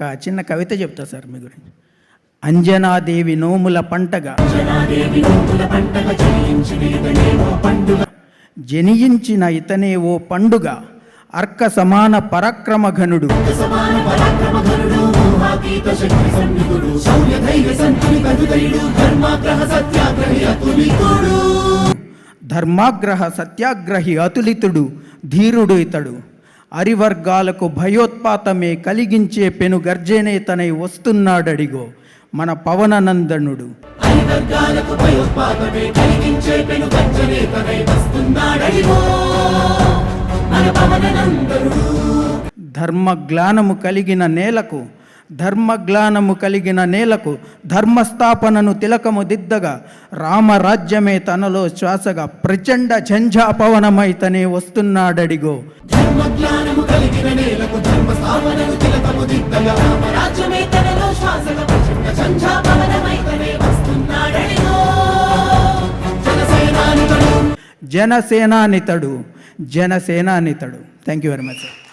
ఒక చిన్న కవిత చెప్తా సార్ మీ గురించి. అంజనాదేవి నోముల పంటగా జనియించిన ఇతనే ఓ పండుగ, అర్క సమాన పరాక్రమఘనుడు, ధర్మాగ్రహ సత్యాగ్రహి అతులితుడు, ధీరుడు ఇతడు. అరివర్గాలకు భయోత్పాతమే కలిగించే పెను గర్జనే తనై వస్తున్నాడడిగో మన పవననందనుడు. ధర్మగ్లానము కలిగిన నేలకు ధర్మస్థాపనను తిలకము దిద్దగా, రామరాజ్యమే తనలో శ్వాసగా ప్రచండ ఝంఝాపవనమైతనే వస్తున్నాడడిగో. జనసేనానితడు. Thank you very much sir.